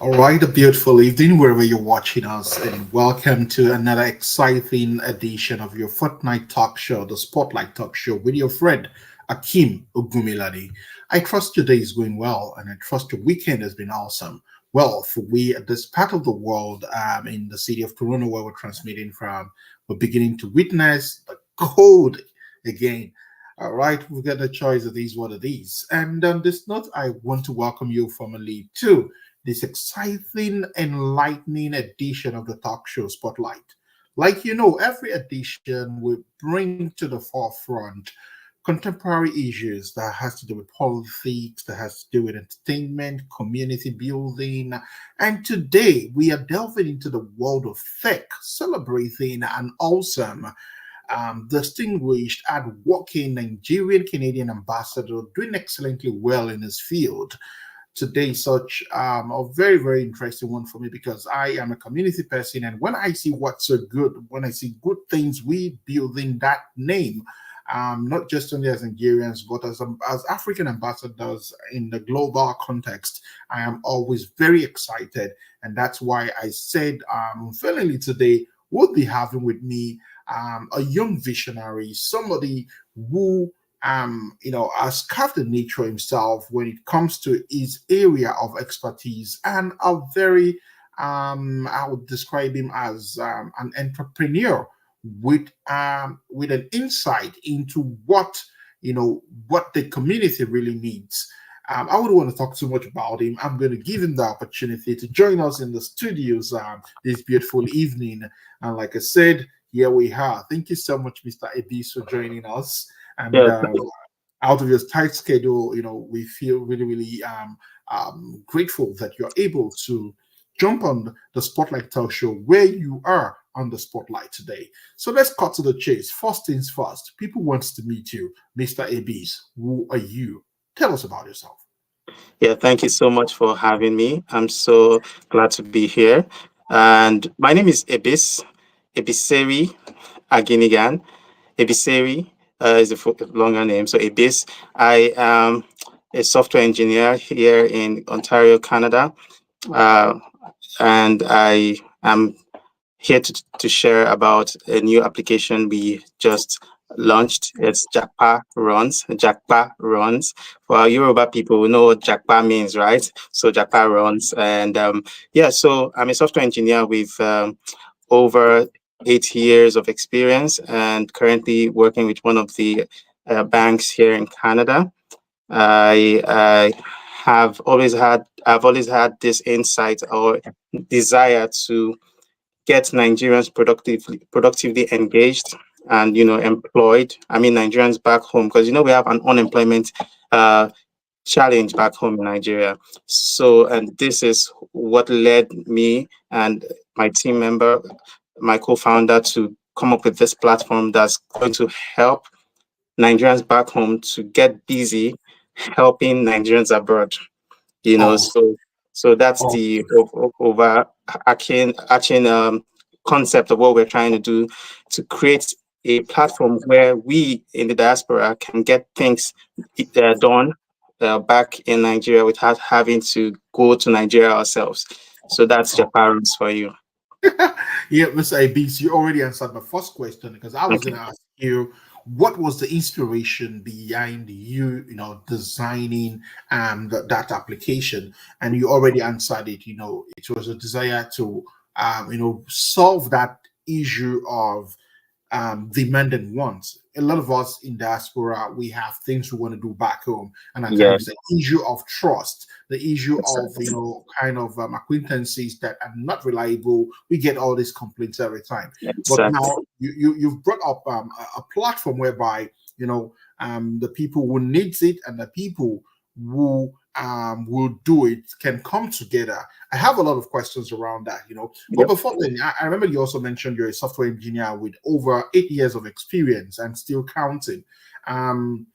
All right, a beautiful evening wherever you're watching us, and welcome to another exciting edition of your fortnight talk show, the Spotlight Talk Show, with your friend Akim Ogumiladi. I trust your day is going well, and I trust your weekend has been awesome. Well, for we at this part of the world, in the city of Toronto, where we're transmitting from, we're beginning to witness the cold again. All right, we've got the choice of these, what it is. And on this note, I want to welcome you formally to this exciting, enlightening edition of the talk show Spotlight. Like you know, every edition will bring to the forefront contemporary issues that has to do with politics, that has to do with entertainment, community building. And today we are delving into the world of tech, celebrating an awesome distinguished hardworking Nigerian Canadian ambassador doing excellently well in his field. Today such a very very interesting one for me because I am a community person, and when I see what's so good, when I see good things we building that name, not just only as Nigerians but as African ambassadors in the global context, I am always very excited, and that's why I said finally today we'll be having with me a young visionary, somebody who has carved the nature himself when it comes to his area of expertise, and a very, I would describe him as an entrepreneur with an insight into what the community really needs. I wouldn't want to talk too much about him. I'm going to give him the opportunity to join us in the studios this beautiful evening. And like I said, here we are. Thank you so much, Mr. Ebis, for joining us. And Yeah, out of your tight schedule, we feel really, really grateful that you're able to jump on the Spotlight Talk Show where you are on the spotlight today. So let's cut to the chase. First things first, people wants to meet you, Mr. Ebis. Who are you? Tell us about yourself. yeah. Thank you so much for having me. I'm so glad to be here. And my name is Ebiseri Aginigan. Ebiseri is a longer name. So Ebis. I am a software engineer here in Ontario, Canada, uh, and I am here to share about a new application we just launched. It's Jakpa Runs. Jakpa Runs. For our Yoruba people, we know what Jakpa means, right? So Jakpa Runs. And yeah, so I'm a software engineer with over 8 years of experience and currently working with one of the banks here in Canada. I I've always had this insight or desire to get Nigerians productively engaged and employed. I mean Nigerians back home, because we have an unemployment uh, challenge back home in Nigeria. So, and this is what led me and my team member, my co-founder, to come up with this platform that's going to help Nigerians back home to get busy helping Nigerians abroad. Oh, So that's oh, the overarching concept of what we're trying to do, to create a platform where we in the diaspora can get things done back in Nigeria without having to go to Nigeria ourselves. So that's oh. Japarans for you. Yeah, Mr. Ibis, you already answered my first question because I was going Okay. to ask you what was the inspiration behind you, designing that application, and you already answered it. It was a desire to solve that issue of demand and wants. A lot of us in diaspora, we have things we want to do back home, and at Yeah, times the issue of trust, the issue of exactly. kind of acquaintances that are not reliable. We get all these complaints every time. But Exactly. now you've brought up a platform whereby the people who needs it and the people who will do it can come together. I have a lot of questions around that, but Yep. before then, I remember you also mentioned you're a software engineer with over 8 years of experience and still counting. Um,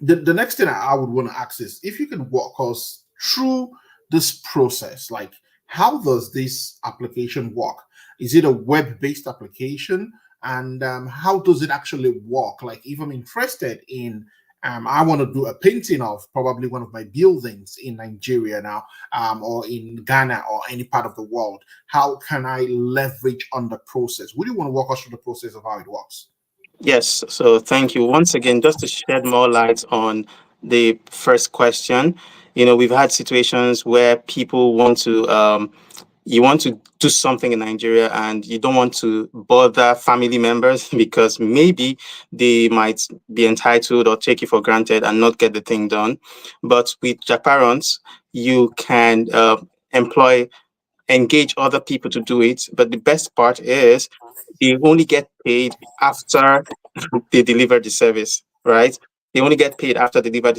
the next thing I would want to ask is if you can walk us through this process, like how does this application work? Is it a web-based application? And how does it actually work? Like if I'm interested in I want to do a painting of probably one of my buildings in Nigeria now, or in Ghana or any part of the world. How can I leverage on the process? Would you want to walk us through the process of how it works? Yes, so thank you once again. Just to shed more light on the first question, we've had situations where people want to, you want to do something in Nigeria and you don't want to bother family members because maybe they might be entitled or take you for granted and not get the thing done. But with Japarons, you can employ, engage other people to do it. But the best part is they only get paid after they deliver the service, right? They only get paid after they deliver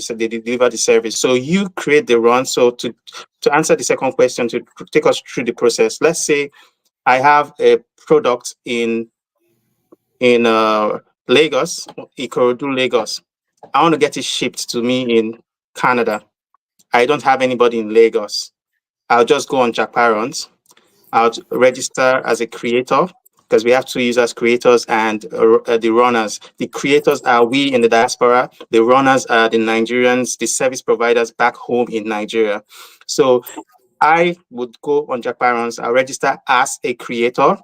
the service. So you create the run. So to answer the second question, to take us through the process, let's say I have a product in Lagos, Ikorodu, Lagos. I want to get it shipped to me in Canada. I don't have anybody in Lagos. I'll just go on Japarons. I'll register as a creator because we have two users, creators and the runners. The creators are we in the diaspora. The runners are the Nigerians, the service providers back home in Nigeria. So I would go on Japarons. I'll register as a creator.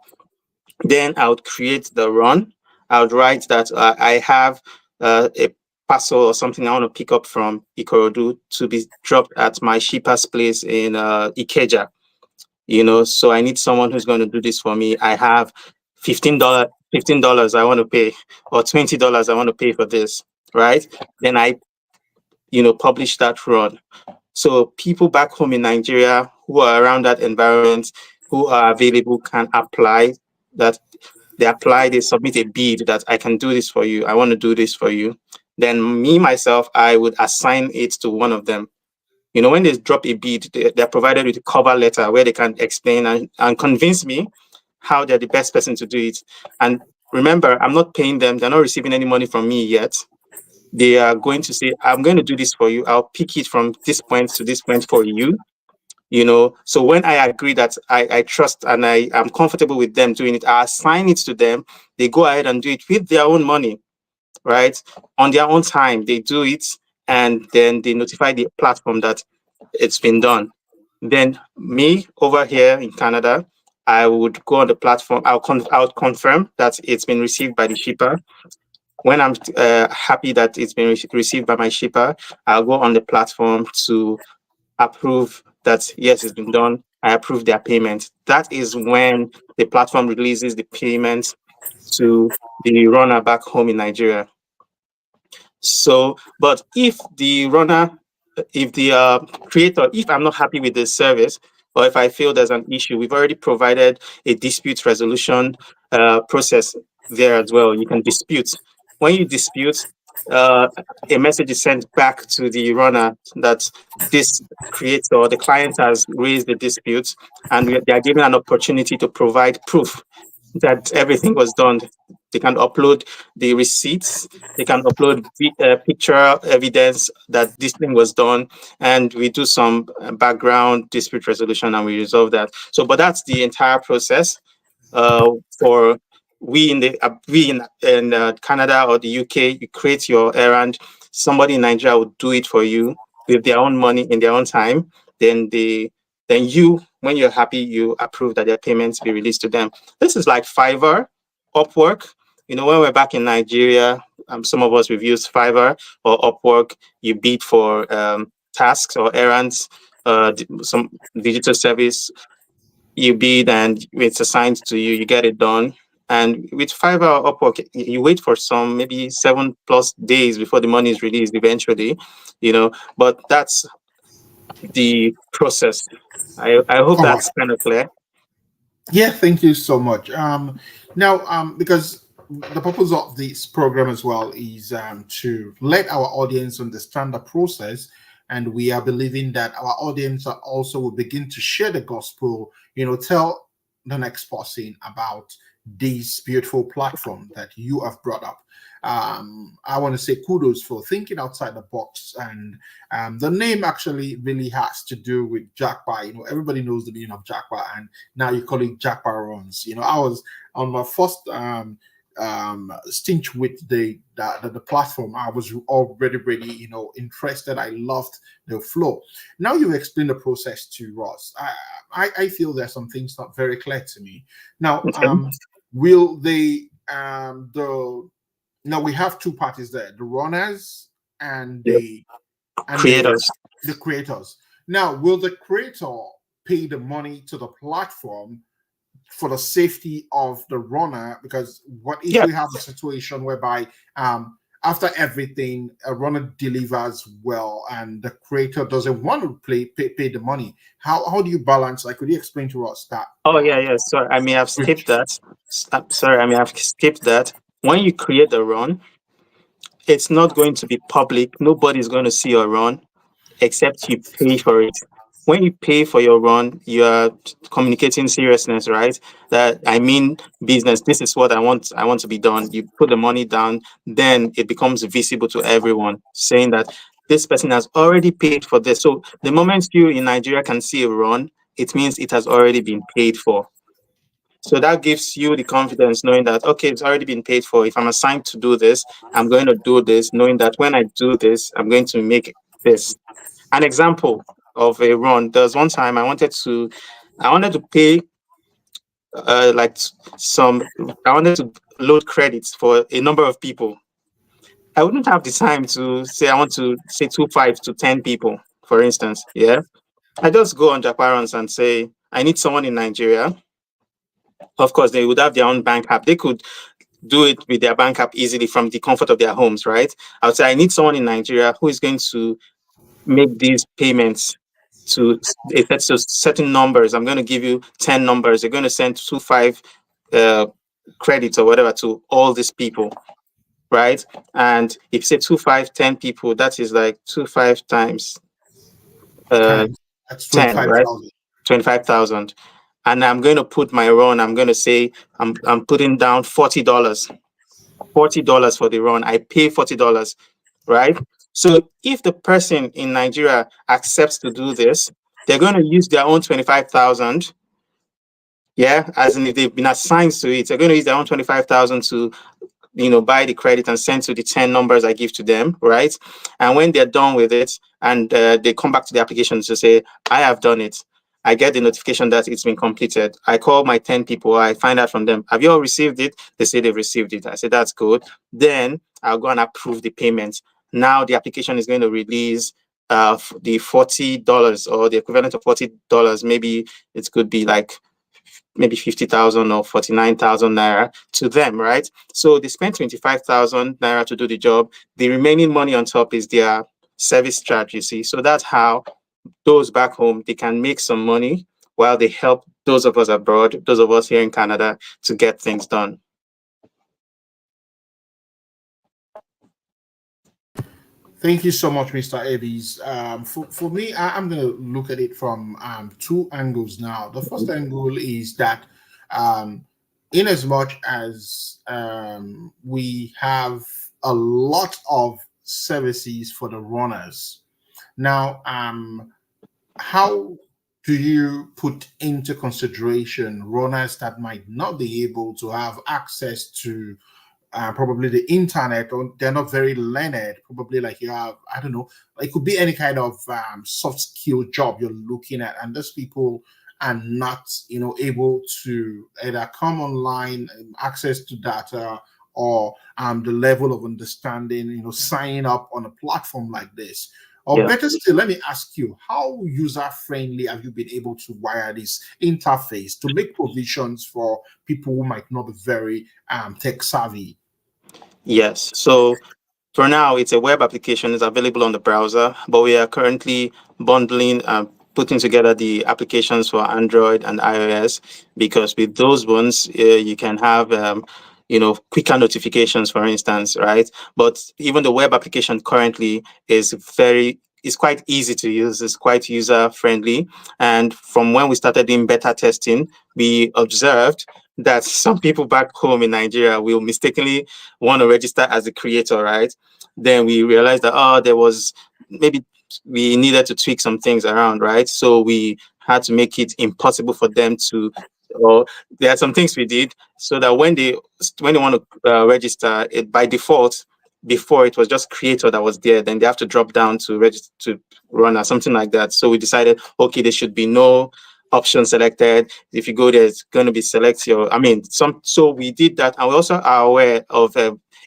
Then I would create the run. I would write that I have a parcel or something I want to pick up from Ikorodu to be dropped at my shipper's place in Ikeja. So I need someone who's going to do this for me. I have $15 I want to pay, or $20 I want to pay for this, right? Then I publish that run. So people back home in Nigeria who are around that environment, who are available, can apply. That they apply, they submit a bid that I can do this for you, I want to do this for you. Then me myself, I would assign it to one of them. When they drop a bid, they're provided with a cover letter where they can explain and convince me how they're the best person to do it. And remember, I'm not paying them. They're not receiving any money from me yet. They are going to say, I'm going to do this for you. I'll pick it from this point to this point for you. So when I agree that I trust and I am comfortable with them doing it, I assign it to them. They go ahead and do it with their own money, right? On their own time, they do it, and then they notify the platform that it's been done. Then me over here in Canada, I would go on the platform. I would confirm that it's been received by the shipper. When I'm happy that it's been received by my shipper, I'll go on the platform to approve that yes, it's been done. I approve their payment. That is when the platform releases the payment to the runner back home in Nigeria. So, but if the creator, if I'm not happy with the service, or if I feel there's an issue, we've already provided a dispute resolution process there as well. You can dispute. When you dispute, a message is sent back to the runner that this creator, the client has raised the dispute, and they are given an opportunity to provide proof that everything was done. They can upload the receipts, they can upload picture evidence that this thing was done, and we do some background dispute resolution and we resolve that. So, but that's the entire process. For we in Canada or the UK, you create your errand. Somebody in Nigeria will do it for you with their own money in their own time. Then you, when you're happy, you approve that their payments be released to them. This is like Fiverr, Upwork. When we're back in Nigeria, some of us we've used Fiverr or Upwork. You bid for tasks or errands, some digital service. You bid and it's assigned to you. You get it done. And with Fiverr or Upwork, you wait for some maybe 7+ days before the money is released eventually. But that's the process. I hope All right. that's kind of clear. Yeah, thank you so much. Now, because the purpose of this program as well is to let our audience understand the process, and we are believing that our audience are also will begin to share the gospel. Tell the next person about this beautiful platform that you have brought up. I want to say kudos for thinking outside the box, and the name actually really has to do with Jackpot. Everybody knows the meaning of Jackpot, and now you call it Jackpot runs. I was on my first stingy with the platform. I was already really interested. I loved the flow. Now you explain the process to us. I feel there's some things not very clear to me. Now, Okay. will they the now we have two parties there: the runners and Yep. and the Creators. the creators. Now, will the creator pay the money to the platform for the safety of the runner? Because what if Yeah. we have a situation whereby after everything a runner delivers well and the creator doesn't want to pay the money? How do you balance? Like, could you explain to us that? Oh, yeah, yeah. Sorry, I may have skipped that. Sorry, I may have skipped that. When you create the run, it's not going to be public. Nobody's going to see your run except you pay for it. When you pay for your run, you are communicating seriousness, right? That I mean business. This is what I want to be done. You put the money down, then it becomes visible to everyone, saying that this person has already paid for this. So the moment you in Nigeria can see a run, it means it has already been paid for. So that gives you the confidence knowing that, okay, it's already been paid for. If I'm assigned to do this, I'm going to do this, knowing that when I do this, I'm going to make this. An example of a run, there was one time I wanted to pay like some, I wanted to load credits for a number of people. I wouldn't have the time to say, I want to say 5 to 10 people, for instance. Yeah. I just go on Japarons and say, I need someone in Nigeria. Of course, they would have their own bank app. They could do it with their bank app easily from the comfort of their homes, right? I would say I need someone in Nigeria who is going to make these payments to a certain numbers. I'm going to give you 10 numbers. They're going to send 5 uh, credits or whatever to all these people, right? And if you say 10 people, that is like 5 times uh, 10. That's 10, right? 25,000. 25,000. And I'm going to put my run, I'm going to say I'm putting down $40. $40 for the run. I pay $40, right? So if the person in Nigeria accepts to do this, they're going to use their own 25,000. Yeah, as in if they've been assigned to it, they're going to use their own 25,000 to buy the credit and send to the 10 numbers I give to them, right? And when they're done with it and they come back to the application to say, I have done it, I get the notification that it's been completed. I call my 10 people, I find out from them, have you all received it? They say they've received it. I say, that's good. Then I'll go and approve the payment. Now the application is going to release the $40 or the equivalent of $40. Maybe it could be like maybe 50,000 or 49,000 naira to them, right? So they spend 25,000 naira to do the job. The remaining money on top is their service charge, you see. So that's how those back home, they can make some money while they help those of us abroad, those of us here in Canada to get things done. Thank you so much, Mr. Eddies. For me, I'm going to look at it from two angles now. The first angle is that, in as much as we have a lot of services for the runners, now, how do you put into consideration runners that might not be able to have access to probably the internet, or they're not very learned? Probably like you have, I don't know, it could be any kind of soft skill job you're looking at, and those people are not, able to either come online, access to data, or the level of understanding, signing up on a platform like this. Or Yeah. better still, let me ask you, how user friendly have you been able to wire this interface to make provisions for people who might not be very tech savvy? Yes. So for now, it's a web application. It's available on the browser, but we are currently bundling and putting together the applications for Android and iOS because with those ones, you can have quicker notifications, for instance, right? But even the web application currently is quite easy to use. It's quite user friendly. And from when we started doing beta testing, we observed that some people back home in Nigeria will mistakenly want to register as a creator, right? Then we realized that there was maybe we needed to tweak some things around, right? So we had to make it impossible for them to or there are some things we did so that when they want to register it by default, before it was just creator that was there, then they have to drop down to register to run or something like that. So we decided, okay, there should be no option selected. If you go there, it's going to be select your, I mean, some. So we did that, and we also are aware of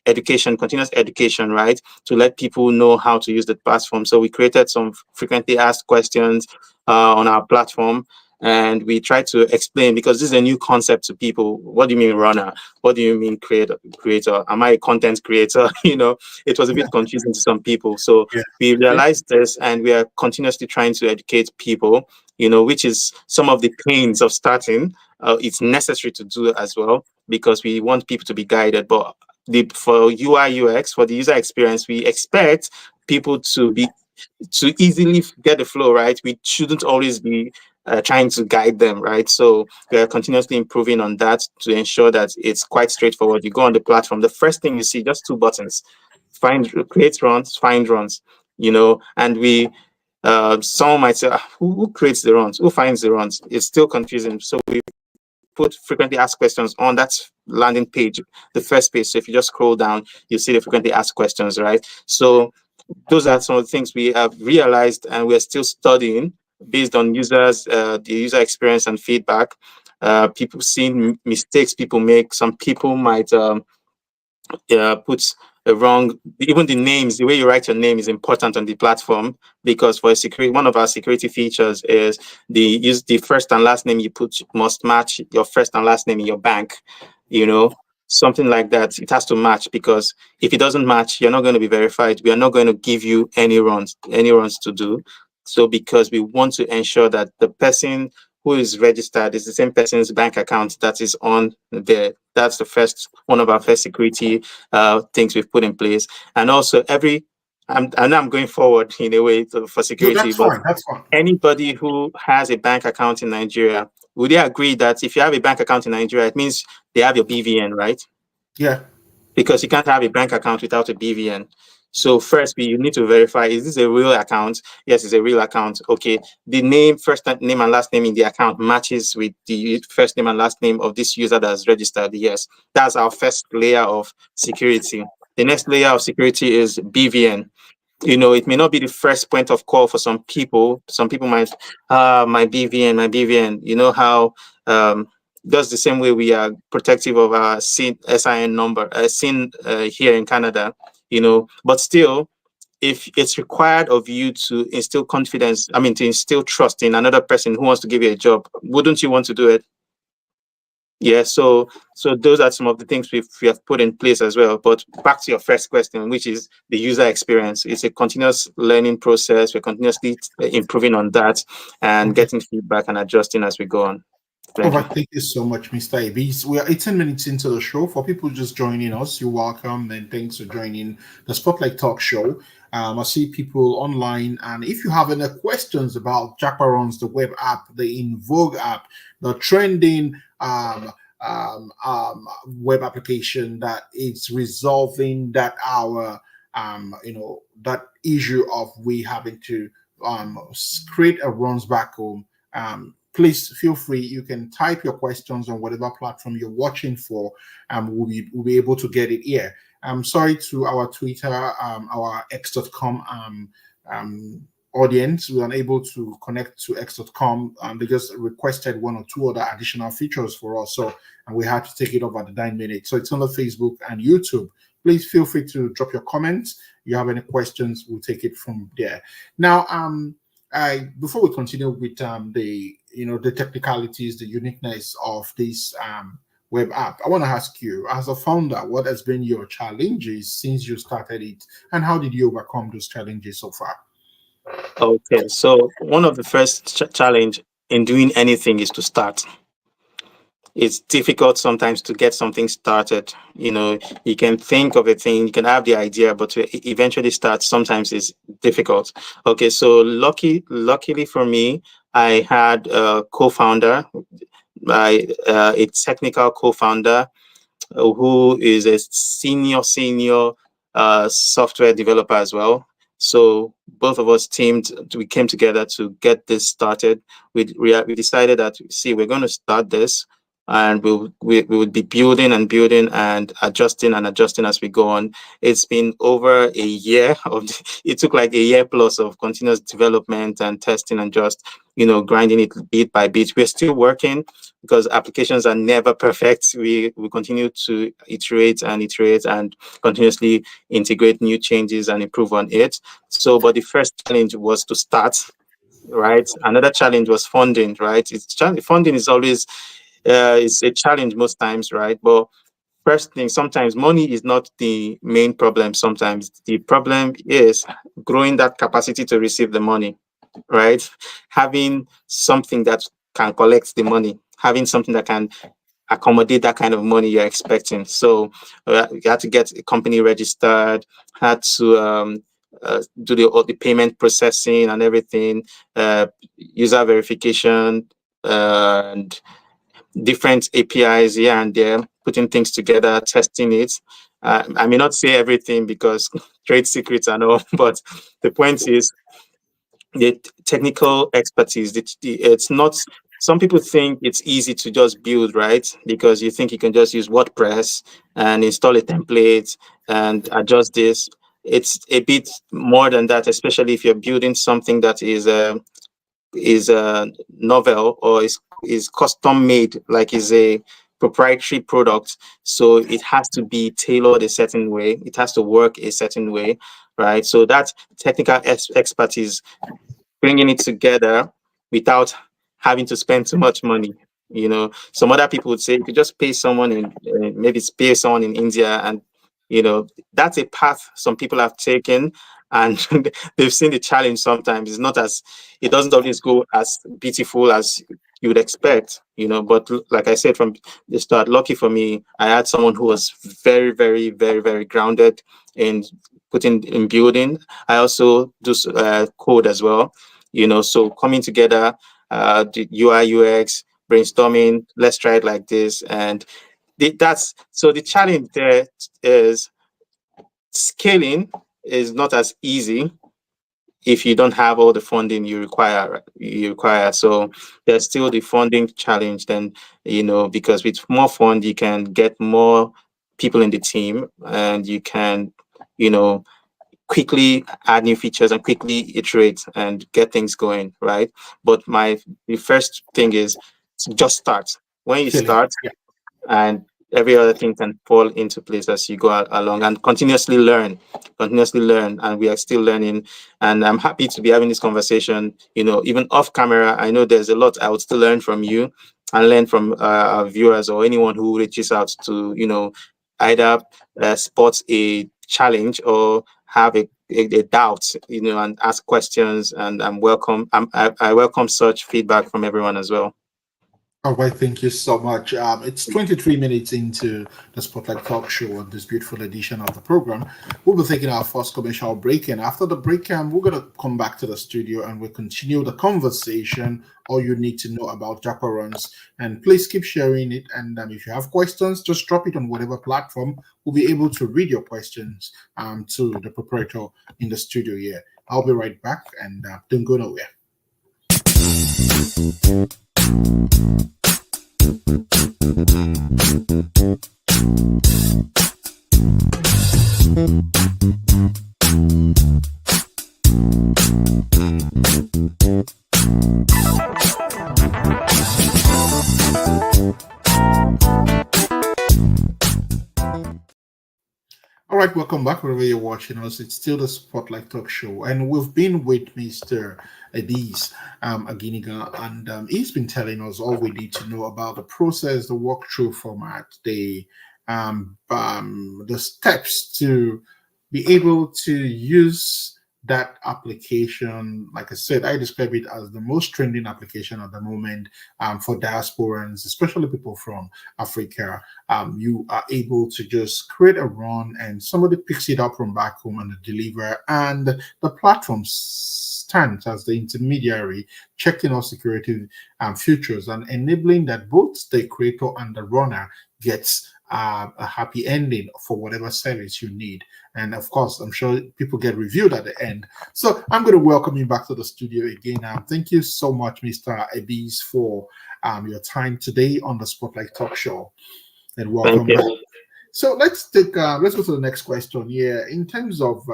education, continuous education, right? To let people know how to use the platform. So we created some frequently asked questions on our platform. And we try to explain, because this is a new concept to people. What do you mean runner? What do you mean creator? Am I a content creator? It was a bit confusing to some people. So Yeah. we Okay. realized this, and we are continuously trying to educate people, which is some of the pains of starting. It's necessary to do as well, because we want people to be guided. But for UI UX, for the user experience, we expect people to easily get the flow, right? We shouldn't always be trying to guide them, right? So we are continuously improving on that to ensure that it's quite straightforward. You go on the platform, the first thing you see, just two buttons: create runs, find runs. And we someone might say, who creates the runs? Who finds the runs? It's still confusing. So we put frequently asked questions on that landing page, the first page. So if you just scroll down, you see the frequently asked questions, right? So those are some of the things we have realized, and we're still studying based on the user experience and feedback. People seeing mistakes people make. Some people might puts a wrong, even the names, the way you write your name is important on the platform, because for security, one of our security features is the first and last name you put must match your first and last name in your bank, you know, something like that. It has to match, because if it doesn't match, you're not going to be verified. We are not going to give you any runs to do. So because we want to ensure that the person who is registered is the same person's bank account that is on there. That's the first one of our first security things we've put in place. And also I'm going forward in a way for No, security, that's but fine. That's fine. anybody who has a bank account in Nigeria, would they agree that if you have a bank account in Nigeria, it means they have your BVN, right? Yeah. Because you can't have a bank account without a BVN. So first, you need to verify, is this a real account? Yes, it's a real account. Okay, the first name and last name in the account matches with the first name and last name of this user that's registered. Yes, that's our first layer of security. The next layer of security is BVN. It may not be the first point of call for some people. Some people might, my BVN, my BVN. You know how just the same way we are protective of our SIN number, SIN here in Canada, but still, if it's required of you to instill confidence, I mean, to instill trust in another person who wants to give you a job, wouldn't you want to do it? Yeah, so those are some of the things we have put in place as well. But back to your first question, which is the user experience. It's a continuous learning process. We're continuously improving on that and Okay. getting feedback and adjusting as we go on. All Thank you. right, thank you so much, Mr. Ibis. We are 18 minutes into the show. For people just joining us, you're welcome, and thanks for joining the Spotlight Talk Show. I see people online, and if you have any questions about Jackarons, the web app, the In Vogue app, the trending web application that is resolving that issue of we having to create a runs back home. Please feel free. You can type your questions on whatever platform you're watching for, and we'll be able to get it here. I'm sorry to our Twitter, our X.com audience. We are unable to connect to X.com. They just requested one or two other additional features for us, and we had to take it over the 9 minutes. So it's on the Facebook and YouTube. Please feel free to drop your comments. If you have any questions, we'll take it from there. Now, before we continue with the technicalities, the uniqueness of this web app, I want to ask you, as a founder, what has been your challenges since you started it, and how did you overcome those challenges so far? Okay, so one of the first challenge in doing anything is to start. It's difficult sometimes to get something started. You can think of a thing, you can have the idea, but to eventually start sometimes is difficult. Okay, so luckily for me, I had a co-founder, a technical co-founder who is a senior software developer as well. So both of us we came together to get this started. We decided that, see, we're going to start this. and we would be building and building and adjusting as we go on. It's been over a year of it took like a year plus of continuous development and testing and just grinding it bit by bit. We're still working because applications are never perfect. We continue to iterate and continuously integrate new changes and improve on it. So, but the first challenge was to start, right? Another challenge was funding, right? Funding is always is a challenge most times, right? But first thing, sometimes money is not the main problem. Sometimes the problem is growing that capacity to receive the money, right? Having something that can collect the money, having something that can accommodate that kind of money you're expecting. So you had to get a company registered, had to do all the payment processing and everything, user verification, and different APIs here and there, putting things together, testing it. I may not say everything because trade secrets and all, but the point is the technical expertise. It's not. Some people think it's easy to just build, right? Because you think you can just use WordPress and install a template and adjust this. It's a bit more than that, especially if you're building something that is novel or is custom made, like is a proprietary product. So it has to be tailored a certain way. It has to work a certain way, right? So that technical expertise, bringing it together without having to spend too much money. Some other people would say you could just pay someone maybe pay someone in India, and that's a path some people have taken, and they've seen the challenge. Sometimes it doesn't always go as beautiful as you would expect. But like I said from the start, lucky for me, I had someone who was very, very, very, very grounded in putting in building. I also do code as well. So coming together, the UI UX brainstorming, let's try it like this. And that's so the challenge there is scaling is not as easy if you don't have all the funding you require. So there's still the funding challenge then, because with more fund you can get more people in the team, and you can quickly add new features and quickly iterate and get things going, right? But the first thing is to just start. When you Killing. start, and every other thing can fall into place as you go along, and continuously learn, and we are still learning. And I'm happy to be having this conversation, even off camera. I know there's a lot I would still learn from you and learn from our viewers or anyone who reaches out to either spot a challenge or have a doubt, and ask questions. And I welcome such feedback from everyone as well. All right, thank you so much. It's 23 minutes into the Spotlight Talk Show on this beautiful edition of the program. We'll be taking our first commercial break, and after the break, we're going to come back to the studio and we'll continue the conversation. All you need to know about Japarons, and please keep sharing it. And if you have questions, just drop it on whatever platform. We'll be able to read your questions to the proprietor in the studio here. I'll be right back, and don't go nowhere. All right, welcome back wherever you're watching us. It's still the Spotlight Talk Show, and we've been with Mr. Edis Aginiga, and he's been telling us all we need to know about the process, the walkthrough format, the steps to be able to use that application. Like I said, I describe it as the most trending application at the moment for diasporans, especially people from Africa. You are able to just create a run and somebody picks it up from back home and deliver, and the platform stands as the intermediary, checking out security features and enabling that both the creator and the runner gets a happy ending for whatever service you need. And of course, I'm sure people get reviewed at the end. So I'm going to welcome you back to the studio again. Thank you so much, Mr. Ebis, for your time today on the Spotlight Talk Show, and Thank welcome you. back. So let's go to the next question. Yeah, in terms of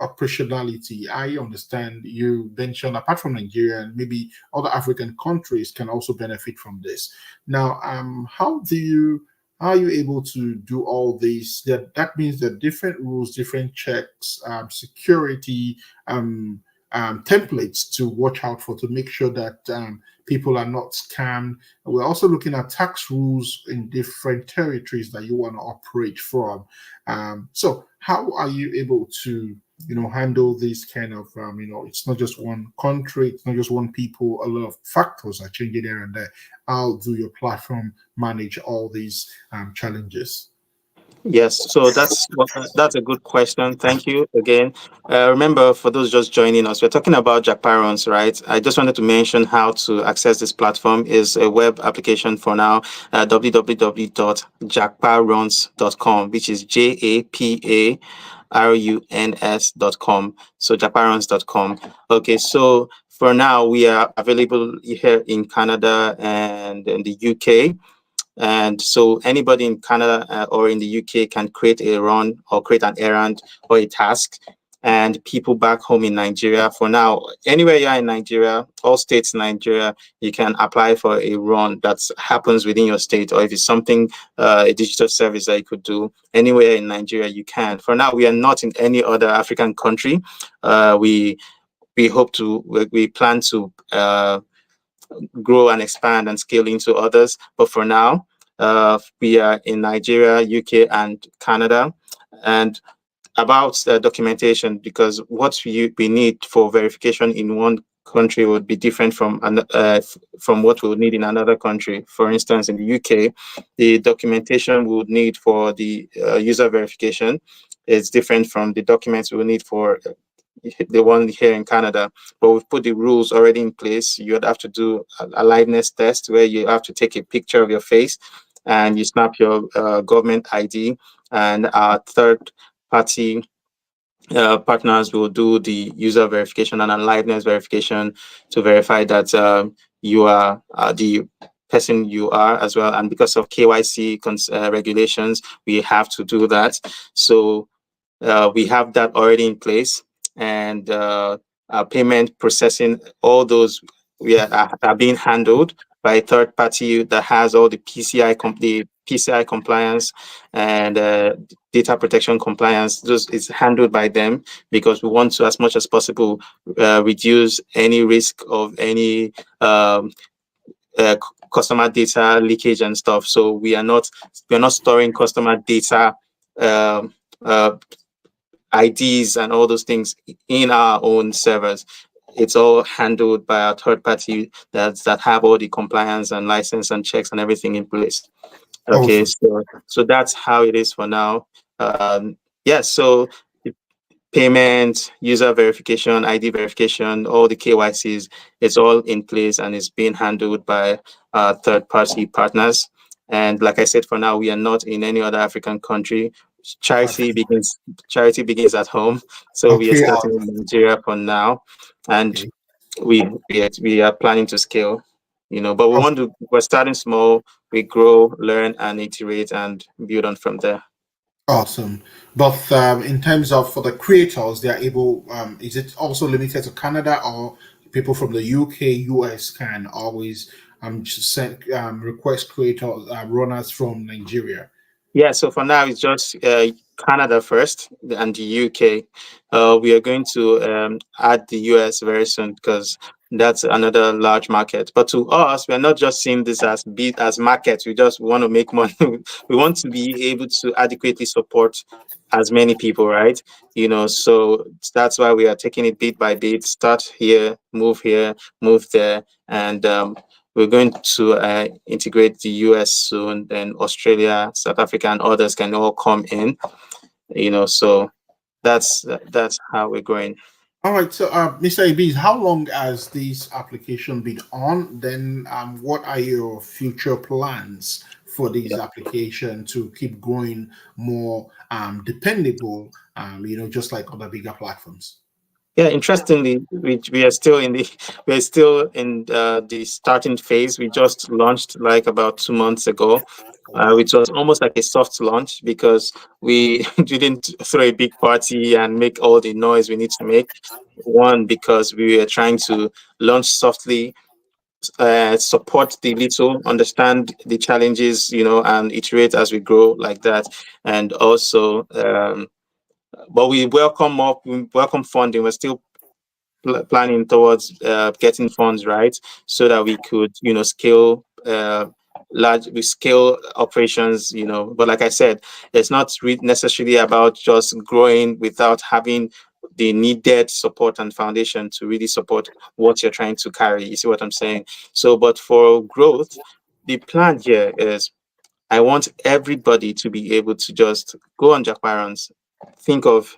operationality, I understand you mentioned apart from Nigeria and maybe other African countries can also benefit from this. Now, how are you able to do all this? That means that different rules, different checks, security, templates to watch out for to make sure that people are not scammed. We're also looking at tax rules in different territories that you want to operate from. So, how are you able to, handle these kind of, it's not just one country, it's not just one people. A lot of factors are changing here and there. How do your platform manage all these challenges? Yes, so that's a good question. Thank you again. Remember, for those just joining us, we're talking about Jackparons, right? I just wanted to mention how to access this platform is a web application for now, www.jackparons.com, which is JAPARUNS.com. So jackparons.com. Okay, so for now we are available here in Canada and in the UK. And so anybody in Canada or in the UK can create a run or create an errand or a task. And people back home in Nigeria, for now, anywhere you are in Nigeria, all states in Nigeria, you can apply for a run that happens within your state. Or if it's something, a digital service that you could do anywhere in Nigeria, you can. For now, we are not in any other African country. We hope to, we plan to grow and expand and scale into others. But for now, we are in Nigeria, UK, and Canada. And about documentation, because what we need for verification in one country would be different from what we would need in another country. For instance, in the UK, the documentation we would need for the user verification is different from the documents we will need for the one here in Canada. But we've put the rules already in place. You'd have to do a liveness test where you have to take a picture of your face and you snap your government ID, and our third party partners will do the user verification and a liveness verification to verify that you are the person you are as well. And because of KYC regulations, we have to do that. So we have that already in place, and payment processing, all those are being handled by a third party that has all the PCI compliance and data protection compliance. Those is handled by them because we want to, as much as possible, reduce any risk of any uh, customer data leakage and stuff. So we're not storing customer data. Um, uh, IDs and all those things in our own servers. It's all handled by our third party that have all the compliance and license and checks and everything in place. Okay, Awesome. so that's how it is for now. Yeah, so the payment, user verification, ID verification, all the KYCs, it's all in place and it's being handled by third party partners. And like I said, for now, we are not in any other African country. Charity Okay. begins charity begins at home. So we are Okay. starting in Nigeria for now, and Okay. we are planning to scale. But Awesome. we're starting small. We grow, learn, and iterate, and build on from there. Awesome. But in terms of for the creators, they are able. Is it also limited to Canada, or people from the UK, US can always send request creators runners from Nigeria? Yeah, so for now it's just Canada first and the UK. We are going to add the US very soon because that's another large market. But to us, we are not just seeing this as market. We just want to make money. We want to be able to adequately support as many people, right? So that's why we are taking it bit by bit. Start here, move there, and we're going to integrate the US soon, then Australia, South Africa, and others can all come in. So that's how we're going. All right. So, Mr. Ibis, how long has this application been on? Then, what are your future plans for Yeah. these application to keep growing more dependable, just like other bigger platforms. Yeah, interestingly, we are still in the we're still in the starting phase. We just launched like about 2 months ago, Wow. which was almost like a soft launch because we didn't throw a big party and make all the noise we need to make. One, because we were trying to launch softly, support the little, understand the challenges, and iterate as we grow like that, and also. But we welcome funding. We're still planning towards getting funds, right, so that we could scale we scale operations, but like I said, it's not necessarily about just growing without having the needed support and foundation to really support what you're trying to carry. You see what I'm saying? So but for growth, the plan here is I want everybody to be able to just go on Jack Byron's, think of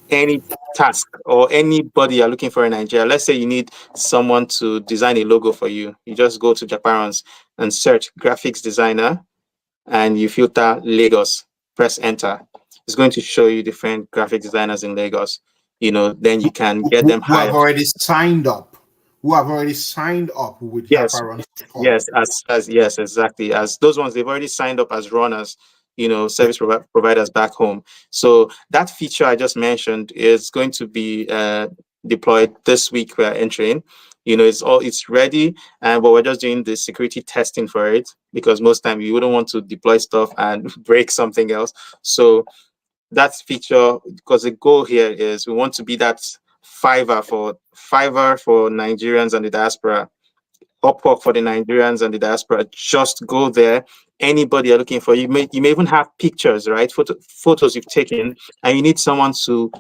any task or anybody you're looking for in Nigeria. Let's say you need someone to design a logo for you. You just go to Japarons and search graphics designer and you filter Lagos, press enter. It's going to show you different graphic designers in Lagos. Then you can get them Who have hired. already signed up, with Yes, japaruns.com. yes, as yes, exactly. As those ones, they've already signed up as runners, service providers back home. So that feature I just mentioned is going to be deployed this week. We're entering. It's ready, and but we're just doing the security testing for it because most time you wouldn't want to deploy stuff and break something else. So that feature, because the goal here is we want to be that Fiverr for Nigerians and the diaspora, Upwork for the Nigerians and the diaspora. Just go there. Anybody you're looking for, you may even have pictures, right? Photos you've taken, and you need someone to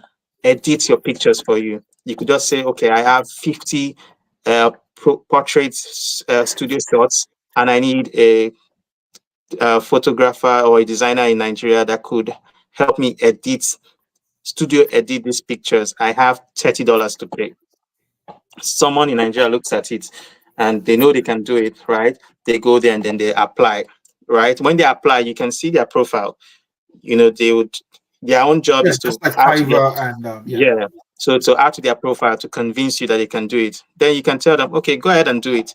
edit your pictures for you. You could just say, okay, I have 50 portraits studio shots, and I need a photographer or a designer in Nigeria that could help me edit these pictures. I have $30 to pay. Someone in Nigeria looks at it and they know they can do it, right? They go there and then they apply, right? When they apply, you can see their profile. They would, their own job Yeah, is to just like add to their, Fiverr and yeah. yeah. So to add to their profile to convince you that they can do it. Then you can tell them, okay, go ahead and do it.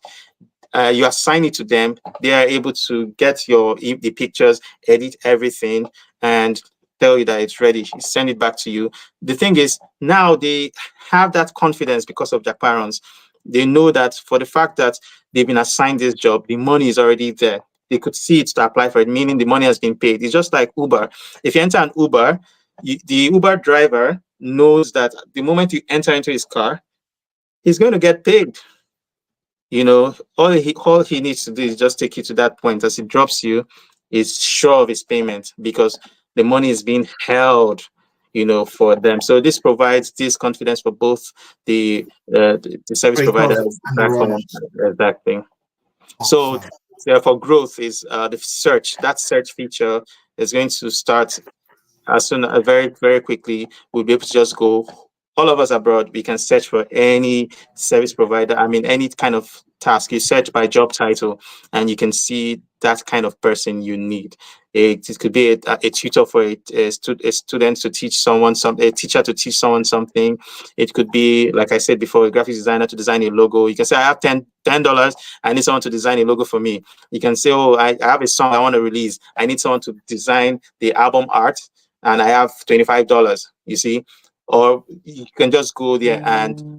You assign it to them. They are able to get the pictures, edit everything, and tell you that it's ready. Send it back to you. The thing is, now they have that confidence because of their parents. They know that for the fact that they've been assigned this job, the money is already there. They could see it to apply for it, meaning the money has been paid. It's just like Uber. If you enter an Uber, the Uber driver knows that the moment you enter into his car, he's going to get paid. All he needs to do is just take you to that point. As he drops you, is sure of his payment because the money is being held, for them. So this provides this confidence for both the service Creators providers and the back home. runners. That thing. So Awesome. therefore, growth is the search. That search feature is going to start as soon very very quickly. We'll be able to just go all of us abroad. We can search for any service provider, I mean any kind of task. You search by job title and you can see that kind of person you need. It could be a tutor for a student to teach someone something, a teacher to teach someone something. It could be, like I said before, a graphic designer to design a logo. You can say, I have $10. I need someone to design a logo for me. You can say, oh, I have a song I want to release. I need someone to design the album art and I have $25, you see. Or you can just go there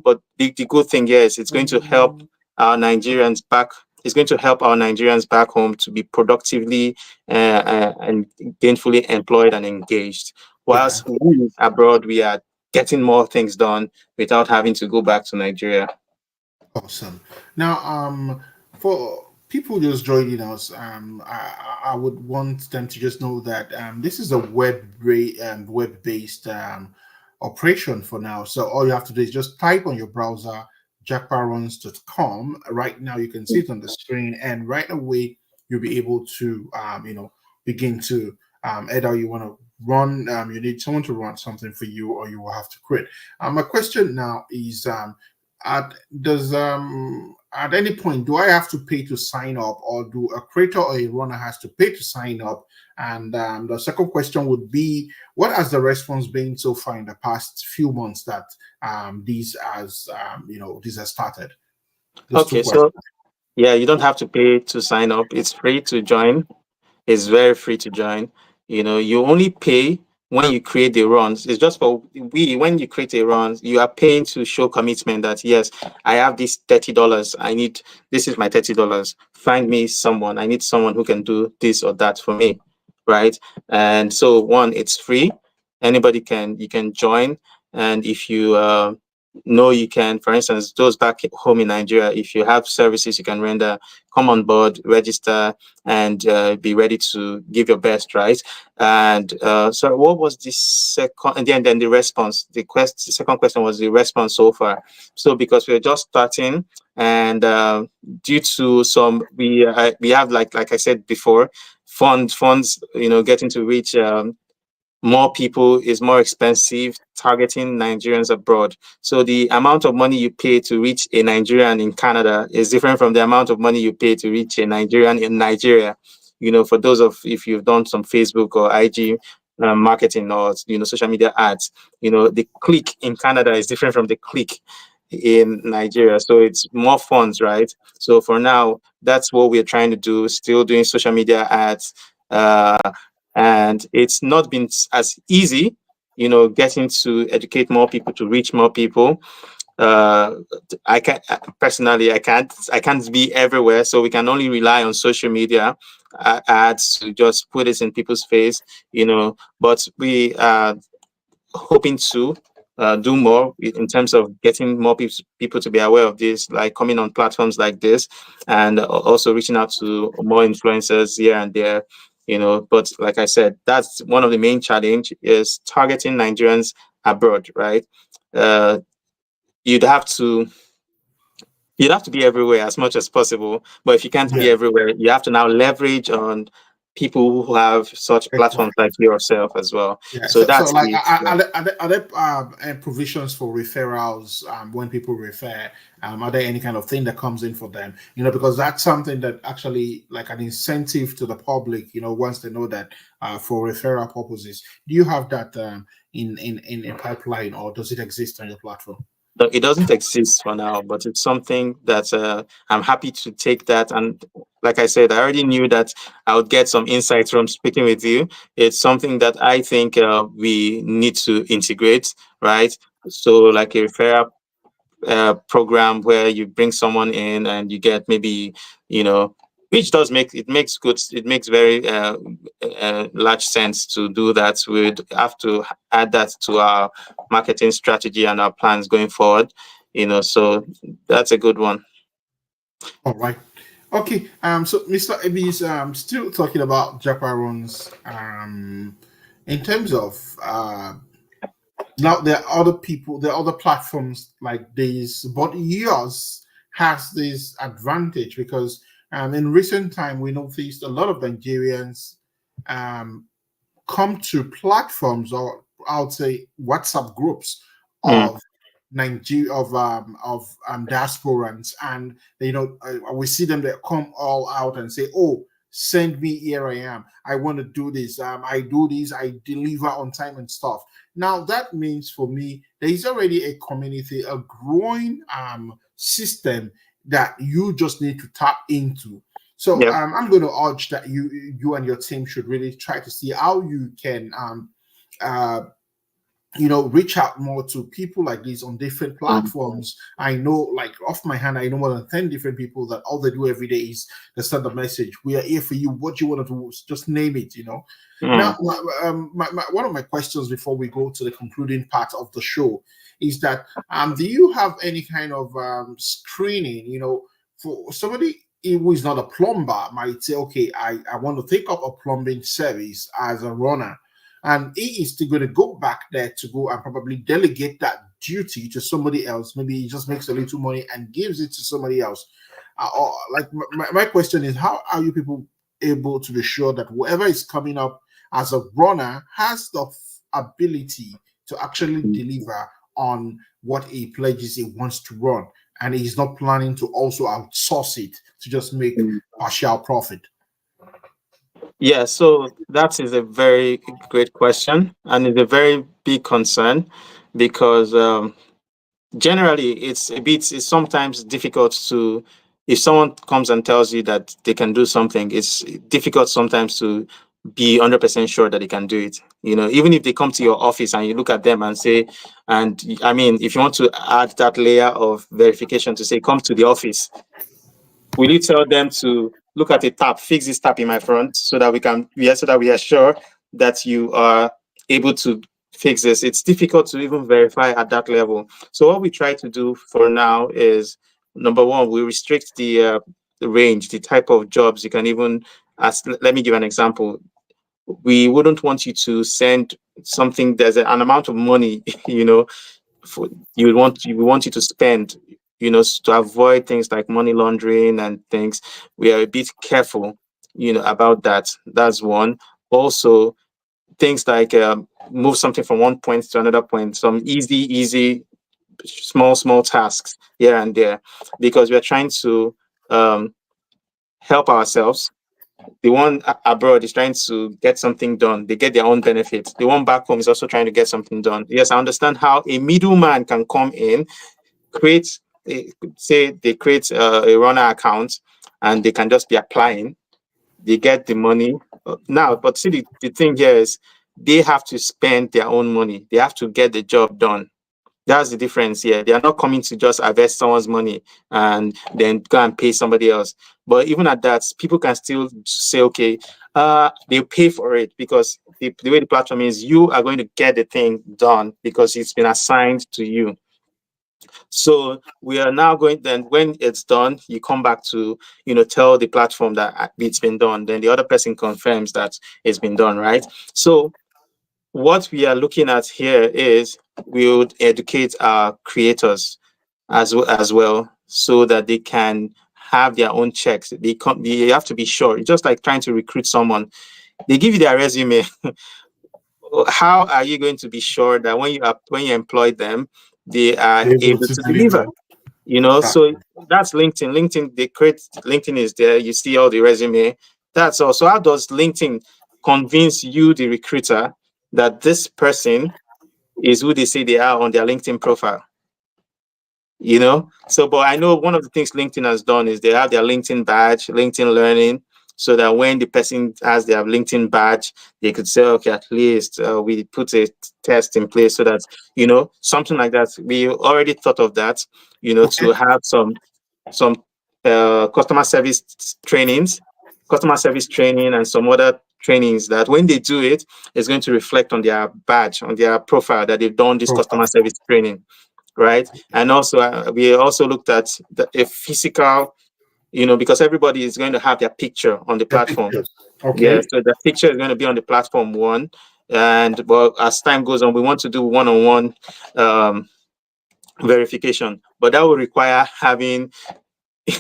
but the good thing here is it's going to help our Nigerians back. It's going to help our Nigerians back home to be productively and gainfully employed and engaged. Yeah. Whilst we abroad, we are getting more things done without having to go back to Nigeria. Awesome. Now, for people just joining us, I would want them to just know that this is a web based operation for now. So all you have to do is just type on your browser jackbarons.com. Right now, you can see it on the screen, and right away you'll be able to begin to either you want to run, you need someone to run something for you, or you will have to create. My question now is. Uh, does at any point, do I have to pay to sign up, or do a creator or a runner has to pay to sign up? And the second question would be, what has the response been so far in the past few months that these has started? Those two Okay, questions. so yeah, you don't have to pay to sign up. It's free to join. It's very free to join. You only pay when you create the runs. It's just for when you create a run, you are paying to show commitment that yes, I have this $30. This is my $30. Find me someone. I need someone who can do this or that for me. Right. And so one, it's free. Anybody you can join. And if you know you can, for instance, those back home in Nigeria, if you have services you can render, come on board, register, and be ready to give your best, right? And so what was the second, and then the response, the second question was the response so far. So because we're just starting, and due to we have, like I said before, funds getting to reach more people is more expensive, targeting Nigerians abroad. So the amount of money you pay to reach a Nigerian in Canada is different from the amount of money you pay to reach a Nigerian in Nigeria. For those of, if you've done some Facebook or IG marketing, or social media ads, the click in Canada is different from the click in Nigeria. So it's more funds, right? So for now, that's what we're trying to do. Still doing social media ads. And it's not been as easy, getting to educate more people, to reach more people. uh I can personally, I can't be everywhere, so we can only rely on social media ads to just put it in people's face. But we are hoping to do more in terms of getting more people to be aware of this, like coming on platforms like this, and also reaching out to more influencers here and there. But like I said, that's one of the main challenge, is targeting Nigerians abroad, right? uh, you'd have to you'd have to be everywhere as much as possible, but if you can't be Yeah, everywhere, you have to now leverage on people who have such platforms exactly. like yourself as well. Yeah. So So that's like, the are there provisions for referrals when people refer? Are there any kind of thing that comes in for them? Because that's something that actually like an incentive to the public. Once they know that for referral purposes, do you have that in a pipeline, or does it exist on your platform? It doesn't exist for now, but it's something that I'm happy to take that. And like I said, I already knew that I would get some insights from speaking with you. It's something that I think we need to integrate, right? So, like a referral program where you bring someone in and you get maybe, you know, which does it makes very large sense to do that. We'd have to add that to our marketing strategy and our plans going forward. So that's a good one. All right. Okay. So Mr. Ebi is still talking about Japarons. In terms of now there are other people, there are other platforms like this, but yours has this advantage because in recent time we noticed a lot of Nigerians um, come to platforms, or I would say WhatsApp groups Mm, of Nigeria of diasporans, and we see them that come all out and say, "Oh, send me, here I am. I want to do this. I do this. I deliver on time and stuff." Now that means for me, there is already a community, a growing system that you just need to tap into. So yeah. I'm going to urge that you and your team should really try to see how you can uh, reach out more to people like this on different Mm, platforms. I know, like off my hand, I know more than 10 different people that all they do every day is they send a message. We are here for you. What you want to do, just name it. Now, mm, one of my questions before we go to the concluding part of the show is that do you have any kind of screening, for somebody who is not a plumber might say, okay, I want to take up a plumbing service as a runner, and he is still going to go back there to go and probably delegate that duty to somebody else. Maybe he just makes a little money and gives it to somebody else. Or like my question is, how are you people able to be sure that whoever is coming up as a runner has the ability to actually mm. deliver on what he pledges he wants to run? and he's not planning to also outsource it to just make Mm. partial profit? Yeah, so that is a very great question, and it's a very big concern because generally it's sometimes difficult to, if someone comes and tells you that they can do something, it's difficult sometimes to be 100% sure that they can do it. Even if they come to your office and you look at them and say, and I mean, if you want to add that layer of verification to say come to the office, will you tell them to look at a tap, fix this tap in my front so that so that we are sure that you are able to fix this? It's difficult to even verify at that level. So what we try to do for now is, number one, we restrict the range, the type of jobs you can even ask. Let me give an example. We wouldn't want you to send something, there's an amount of money, for, we want you to spend, to avoid things like money laundering and things. We are a bit careful, about that. That's one. Also, things like move something from one point to another point, some easy, small tasks here and there, because we are trying to um, help ourselves. The one abroad is trying to get something done. They get their own benefits. The one back home is also trying to get something done. Yes, I understand how a middleman can come in, create say they create a runner account, and they can just be applying. They get the money now, but see, the thing here is they have to spend their own money. They have to get the job done. That's the difference here. They are not coming to just invest someone's money and then go and pay somebody else. But even at that, people can still say, okay, they pay for it, because the way the platform is, you are going to get the thing done because it's been assigned to you. So we are now going, then when it's done, you come back to, tell the platform that it's been done. Then the other person confirms that it's been done, right? So what we are looking at here is we would educate our creators as well, so that they can have their own checks. They have to be sure. It's just like trying to recruit someone. They give you their resume. How are you going to be sure that when you employ them, they are Able able to to deliver? deliver. So Exactly. that's LinkedIn. LinkedIn is there. You see all the resume. That's all. So how does LinkedIn convince you, the recruiter, that this person is who they say they are on their LinkedIn profile? So, but I know one of the things LinkedIn has done is they have their LinkedIn badge, LinkedIn Learning, so that when the person has their LinkedIn badge, they could say, okay, at least we put a test in place, so that, something like that. We already thought of that, Okay. to have some trainings, customer service training, and some other trainings that when they do it, it's going to reflect on their badge, on their profile, that they've done this customer Profile. service training, right? And also, we also looked at a physical, because everybody is going to have their picture on the The platform. pictures. Yeah, Okay. so the picture is going to be on the platform one. And well, as time goes on, we want to do one-on-one um, verification, but that will require having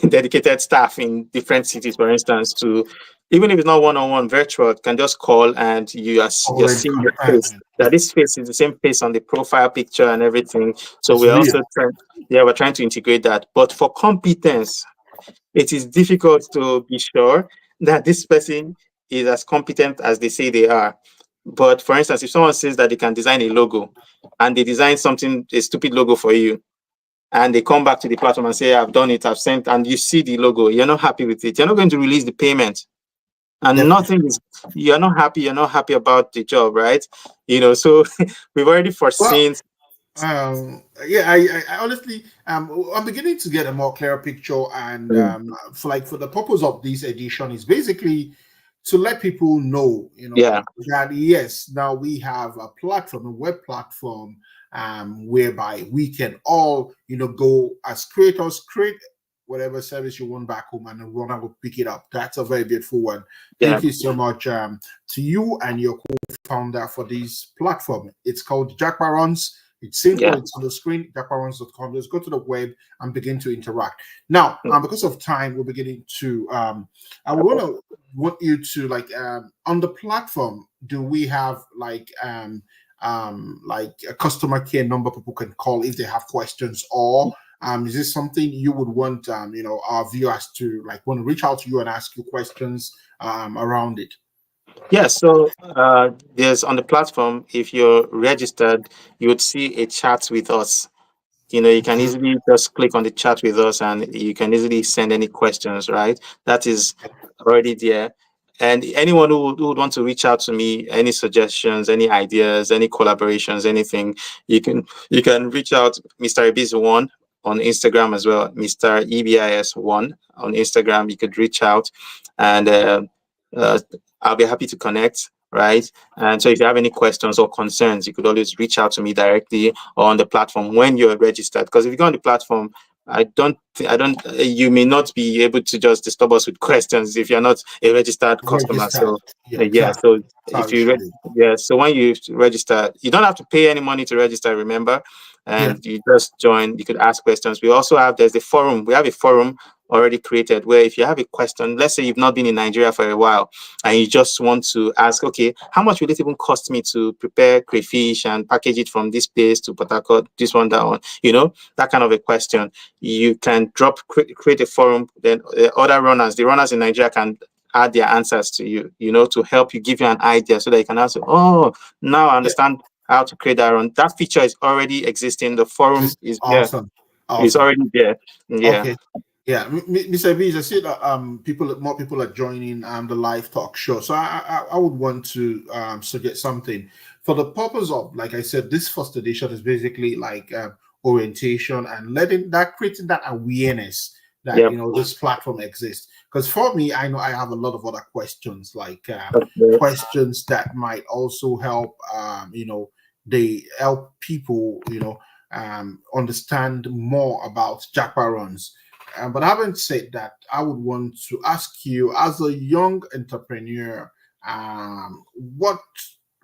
dedicated staff in different cities, for instance, to, even if it's not one-on-one, virtual, can just call, and you're All in seeing the face, confirming. that this face is the same face on the profile picture and everything. So It's we're also real. trying, yeah, we're trying to integrate that. But for competence, it is difficult to be sure that this person is as competent as they say they are. But for instance, if someone says that they can design a logo, and they design something, a stupid logo for you, and they come back to the platform and say, I've done it, I've sent, and you see the logo, you're not happy with it, you're not going to release the payment. And Definitely. nothing is, you're not happy about the job, right? So we've already Well, foreseen. yeah, I honestly, I'm beginning to get a more clear picture, and Mm, for the purpose of this edition is basically to let people know, yeah, that yes, now we have a platform, a web platform, whereby we can all, go as creators, create whatever service you want back home, and the runner will pick it up. That's a very beautiful one. yeah, Thank you so much, to you and your co-founder for this platform. It's called Jack Barons. It's simple. yeah. It's on the screen, jackbarons.com. Just go to the web and begin to interact. Now, Mm, because of time, we're beginning to. I want you to on the platform. Do we have like a customer care number people can call if they have questions, or Is this something you would want, our viewers to like want to reach out to you and ask you questions around it? Yeah, so there's on the platform, if you're registered, you would see a chat with us. You can Okay. easily just click on the chat with us and you can easily send any questions, right? That is already there. And anyone who would want to reach out to me, any suggestions, any ideas, any collaborations, anything, you can reach out, Mr. Ibis1 on Instagram as well, Mr. EBIS1 on Instagram. You could reach out and uh, I'll be happy to connect, right? And so if you have any questions or concerns, you could always reach out to me directly or on the platform when you're registered. Because if you go on the platform, I don't, you may not be able to just disturb us with questions if you're not a registered customer. Registered. So, Yeah, yeah, exactly. so That's how if it should be. yeah, so when you register, you don't have to pay any money to register, remember? Yeah. And you just join, you could ask questions. We also have, there's the forum. We have a forum already created where if you have a question, let's say you've not been in Nigeria for a while and you just want to ask, okay, how much will it even cost me to prepare crayfish and package it from this place to Port Harcourt, this one, that one, that kind of a question. You can create a forum, then other runners, the runners in Nigeria can add their answers to you, to help you, give you an idea so that you can answer, oh, now I Yeah. understand how to create that run. That feature is already existing. The forum Just is there. awesome. It's Awesome. already there. Yeah. Okay. Yeah, Mr. Bees, I see that more people are joining the live talk show. So I would want to suggest something for the purpose of, like I said, this first edition is basically like orientation and letting that creating that awareness that Yep. this platform exists. Because for me, I know I have a lot of other questions, like Okay. questions that might also help they help people understand more about jackparons. But having said that, I would want to ask you, as a young entrepreneur, what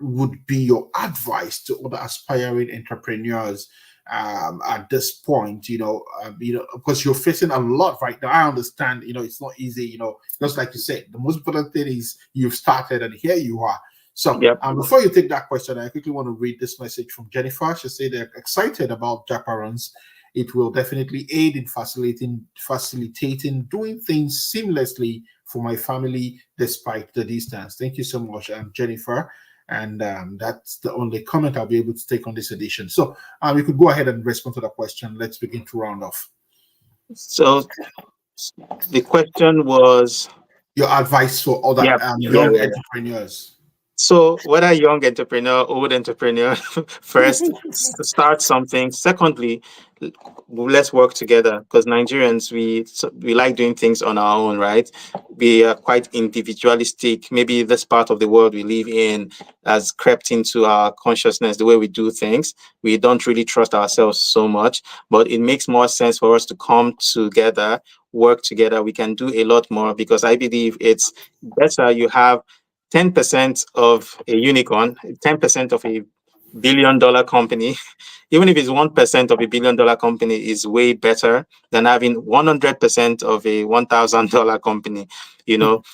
would be your advice to other aspiring entrepreneurs at this point? Because you're facing a lot right now. I understand. It's not easy. Just like you said, the most important thing is you've started, and here you are. So, Yep. before you take that question, I quickly want to read this message from Jennifer. She said they're excited about Japarons. It will definitely aid in facilitating doing things seamlessly for my family despite the distance. Thank you so much, Jennifer. And that's the only comment I'll be able to take on this edition. So we could go ahead and respond to the question. Let's begin to round off. So the question was, Your advice for other yeah, yeah, young yeah. entrepreneurs. So whether young entrepreneur, old entrepreneur, first start something. Secondly, let's work together because Nigerians we like doing things on our own, right? We are quite individualistic. Maybe this part of the world we live in has crept into our consciousness, the way we do things. We don't really trust ourselves so much, but it makes more sense for us to come together, work together. We can do a lot more because I believe it's better you have 10% of a unicorn, 10% of a billion-dollar company, even if it's 1% of a billion-dollar company, is way better than having 100% of a $1,000 company.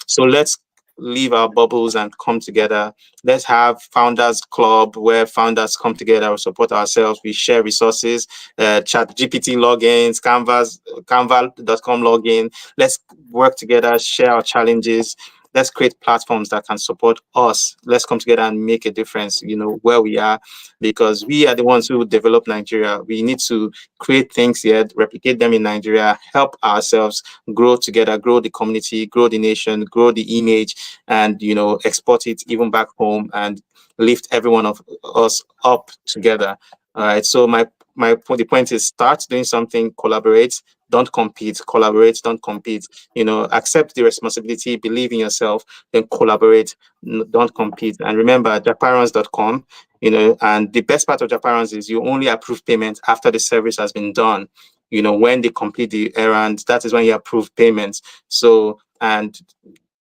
So let's leave our bubbles and come together. Let's have founders club where founders come together, we support ourselves, we share resources, chat GPT logins, canva.com login. Let's work together, share our challenges. Let's create platforms that can support us. Let's come together and make a difference, where we are, because we are the ones who develop Nigeria. We need to create things here, replicate them in Nigeria, help ourselves grow together, grow the community, grow the nation, grow the image, and export it even back home and lift every one of us up together. All right. So the point is, start doing something, collaborate, don't compete, collaborate, don't compete. Accept the responsibility, believe in yourself, then collaborate, don't compete. And remember, japarons.com, and the best part of japarons is you only approve payment after the service has been done. When they complete the errand, that is when you approve payments. So, and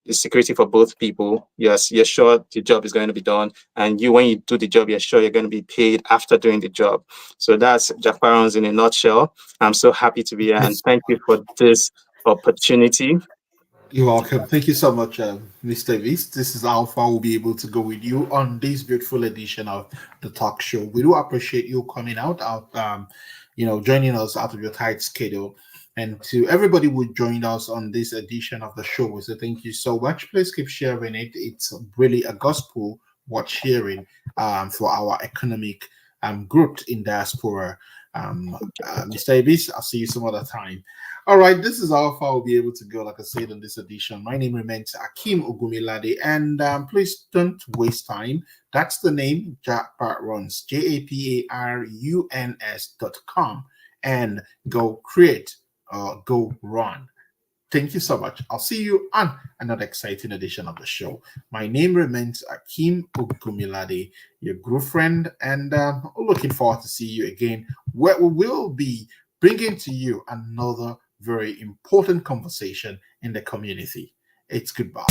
it's security for both people. Yes, you're sure the job is going to be done. And when you do the job, you're sure you're going to be paid after doing the job. So that's Japarons in a nutshell. I'm so happy to be here and Yes. thank you for this opportunity. You're welcome. Thank you so much, Mr. Beast. This is how far we'll be able to go with you on this beautiful edition of the talk show. We do appreciate you coming out. joining us out of your tight schedule. And to everybody who joined us on this edition of the show, we say thank you so much. Please keep sharing it. It's really a gospel worth sharing for our economic group in diaspora. Mr. Ibis, I'll see you some other time. All right, this is how far we'll be able to go, like I said, in this edition. My name remains Akim Ogumilade, and please don't waste time. That's the name, Japaruns, JAPARUNS.com, and go create or go run. Thank you so much. I'll see you on another exciting edition of the show. My name remains Akim Ogumilade, your group friend, and looking forward to see you again, where we will be bringing to you another very important conversation in the community. It's goodbye.